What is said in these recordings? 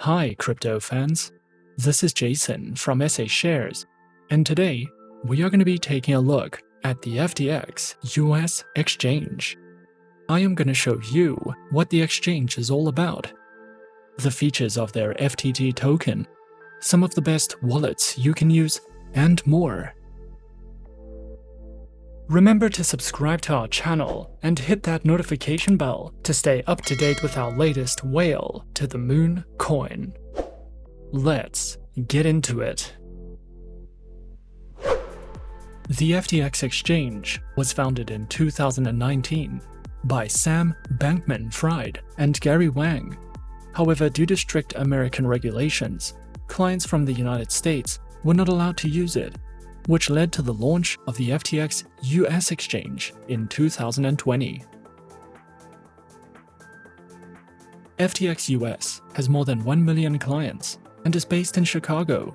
Hi, crypto fans. This is Jason from SA Shares, and today we are going to be taking a look at the FTX US exchange. I am going to show you what the exchange is all about, the features of their FTT token, some of the best wallets you can use, and more. Remember to subscribe to our channel and hit that notification bell to stay up to date with our latest whale to the moon coin. Let's get into it. The FTX exchange was founded in 2019 by Sam Bankman-Fried and Gary Wang. However, due to strict American regulations, clients from the United States were not allowed to use it, which led to the launch of the FTX US exchange in 2020. FTX US has more than 1 million clients and is based in Chicago.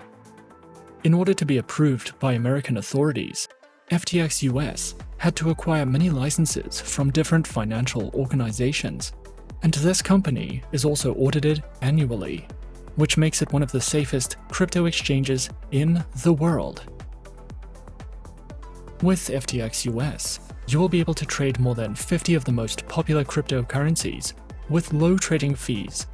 In order to be approved by American authorities, FTX US had to acquire many licenses from different financial organizations, and this company is also audited annually, which makes it one of the safest crypto exchanges in the world. With FTX US, you will be able to trade more than 50 of the most popular cryptocurrencies with low trading fees.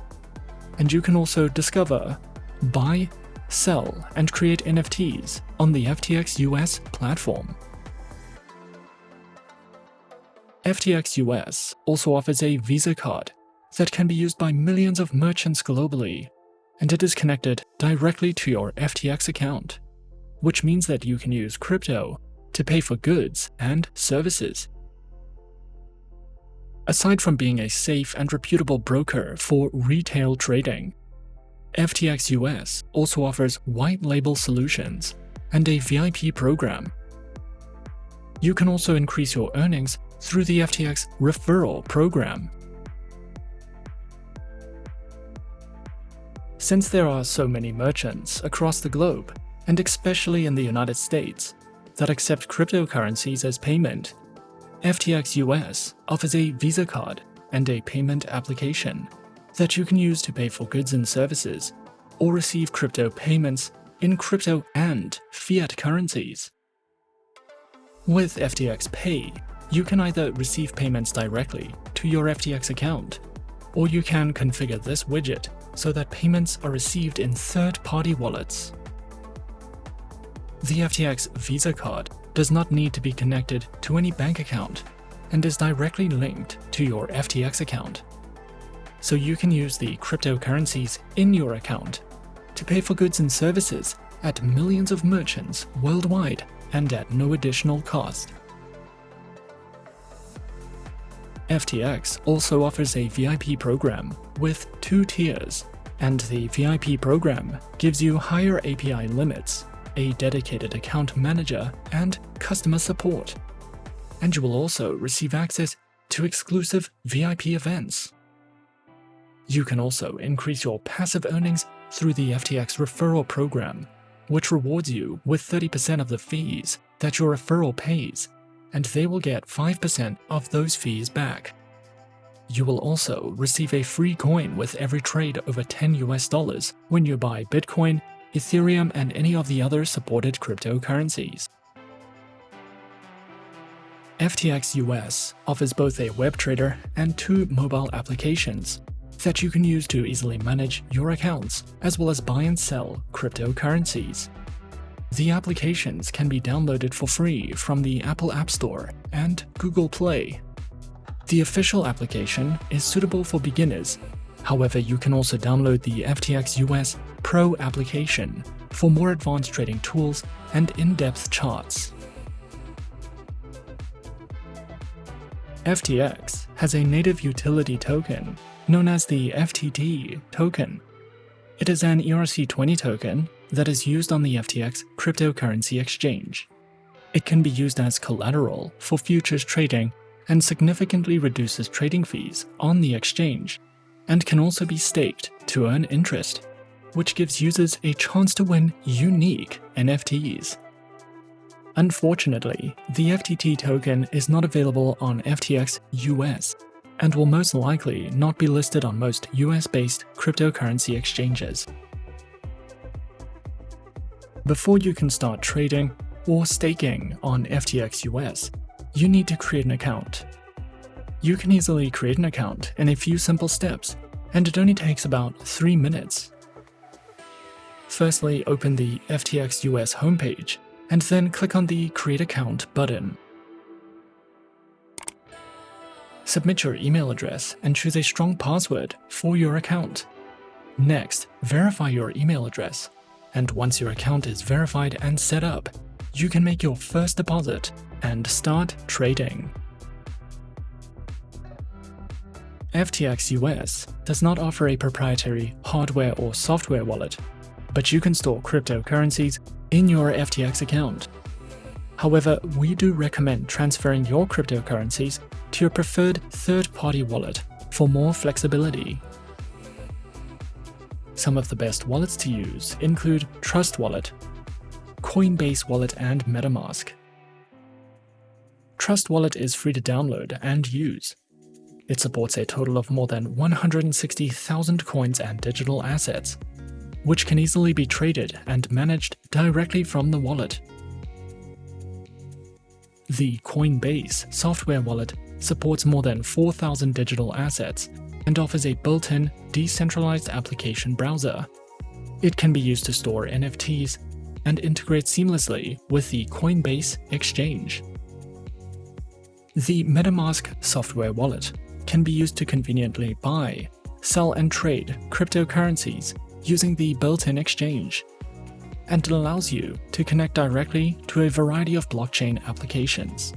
And you can also discover, buy, sell, and create NFTs on the FTX US platform. FTX US also offers a Visa card that can be used by millions of merchants globally, and it is connected directly to your FTX account, which means that you can use crypto to pay for goods and services. Aside from being a safe and reputable broker for retail trading, FTX US also offers white label solutions and a VIP program. You can also increase your earnings through the FTX referral program. Since there are so many merchants across the globe, and especially in the United States, that accept cryptocurrencies as payment, FTX US offers a Visa card and a payment application that you can use to pay for goods and services or receive crypto payments in crypto and fiat currencies. With FTX Pay, you can either receive payments directly to your FTX account, or you can configure this widget so that payments are received in third-party wallets. The FTX Visa card does not need to be connected to any bank account and is directly linked to your FTX account. So you can use the cryptocurrencies in your account to pay for goods and services at millions of merchants worldwide and at no additional cost. FTX also offers a VIP program with 2 tiers, and the VIP program gives you higher API limits, a dedicated account manager, and customer support. And you will also receive access to exclusive VIP events. You can also increase your passive earnings through the FTX referral program, which rewards you with 30% of the fees that your referral pays, and they will get 5% of those fees back. You will also receive a free coin with every trade over $10 when you buy Bitcoin, Ethereum, and any of the other supported cryptocurrencies. FTX US offers both a web trader and 2 mobile applications that you can use to easily manage your accounts as well as buy and sell cryptocurrencies. The applications can be downloaded for free from the Apple App Store and Google Play. The official application is suitable for beginners. However, you can also download the FTX US Pro application for more advanced trading tools and in-depth charts. FTX has a native utility token known as the FTT token. It is an ERC20 token that is used on the FTX cryptocurrency exchange. It can be used as collateral for futures trading and significantly reduces trading fees on the exchange, and can also be staked to earn interest, which gives users a chance to win unique NFTs. Unfortunately, the FTT token is not available on FTX US, and will most likely not be listed on most US-based cryptocurrency exchanges. Before you can start trading or staking on FTX US, you need to create an account. You can easily create an account in a few simple steps, and it only takes about 3 minutes. Firstly, open the FTX US homepage, and then click on the Create Account button. Submit your email address and choose a strong password for your account. Next, verify your email address, and once your account is verified and set up, you can make your first deposit and start trading. FTX US does not offer a proprietary hardware or software wallet, but you can store cryptocurrencies in your FTX account. However, we do recommend transferring your cryptocurrencies to your preferred third-party wallet for more flexibility. Some of the best wallets to use include Trust Wallet, Coinbase Wallet, and MetaMask. Trust Wallet is free to download and use. It supports a total of more than 160,000 coins and digital assets, which can easily be traded and managed directly from the wallet. The Coinbase software wallet supports more than 4,000 digital assets and offers a built-in, decentralized application browser. It can be used to store NFTs and integrate seamlessly with the Coinbase exchange. The MetaMask software wallet can be used to conveniently buy, sell, and trade cryptocurrencies using the built-in exchange, and it allows you to connect directly to a variety of blockchain applications.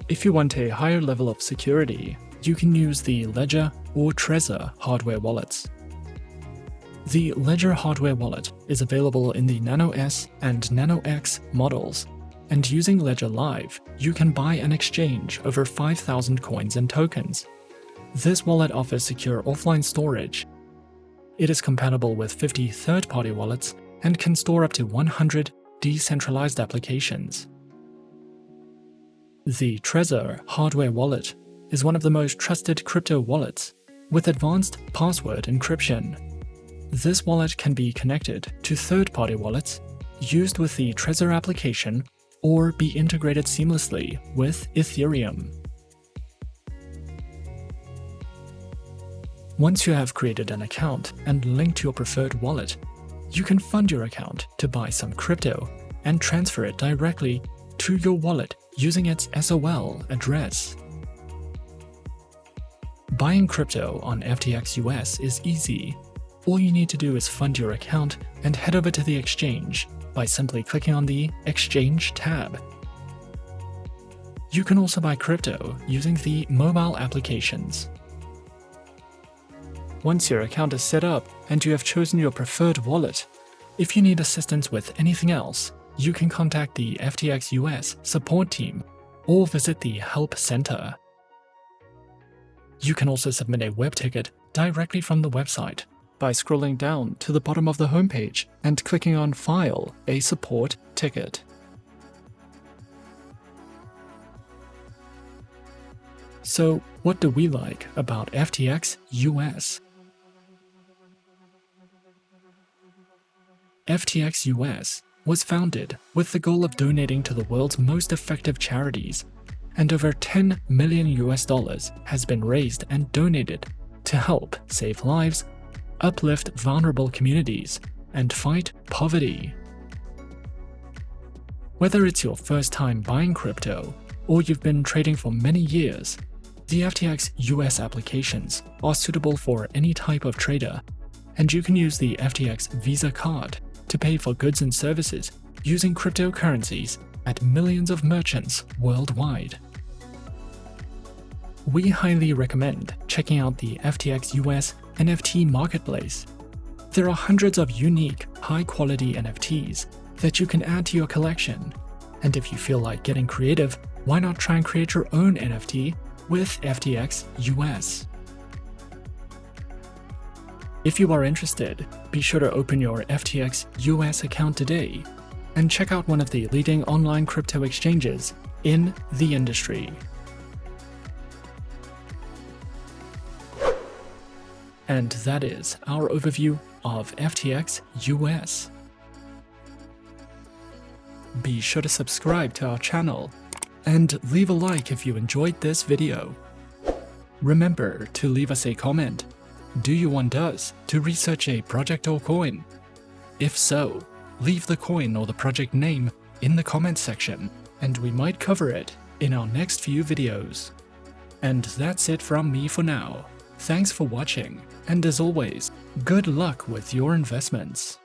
If you want a higher level of security, you can use the Ledger or Trezor hardware wallets. The Ledger hardware wallet is available in the Nano S and Nano X models, and using Ledger Live, you can buy and exchange over 5,000 coins and tokens. This wallet offers secure offline storage. It is compatible with 50 third-party wallets and can store up to 100 decentralized applications. The Trezor hardware wallet is one of the most trusted crypto wallets with advanced password encryption. This wallet can be connected to third-party wallets, used with the Trezor application, or be integrated seamlessly with Ethereum. Once you have created an account and linked your preferred wallet, you can fund your account to buy some crypto and transfer it directly to your wallet using its SOL address. Buying crypto on FTX US is easy. All you need to do is fund your account and head over to the exchange by simply clicking on the Exchange tab. You can also buy crypto using the mobile applications. Once your account is set up and you have chosen your preferred wallet, if you need assistance with anything else, you can contact the FTX US support team or visit the Help Center. You can also submit a web ticket directly from the website by scrolling down to the bottom of the homepage and clicking on File a support ticket. So, what do we like about FTX US? FTX US was founded with the goal of donating to the world's most effective charities, and over $10 million has been raised and donated to help save lives, uplift vulnerable communities, and fight poverty. Whether it's your first time buying crypto or you've been trading for many years, the FTX US applications are suitable for any type of trader, and you can use the FTX Visa card to pay for goods and services using cryptocurrencies at millions of merchants worldwide. We highly recommend checking out the FTX US NFT marketplace. There are hundreds of unique, high-quality NFTs that you can add to your collection, and if you feel like getting creative, why not try and create your own NFT with FTX US? If you are interested, be sure to open your FTX US account today and check out one of the leading online crypto exchanges in the industry. And that is our overview of FTX US. Be sure to subscribe to our channel and leave a like if you enjoyed this video. Remember to leave us a comment. Do you want us to research a project or coin? If so, leave the coin or the project name in the comment section, and we might cover it in our next few videos. And that's it from me for now. Thanks for watching, and as always, good luck with your investments.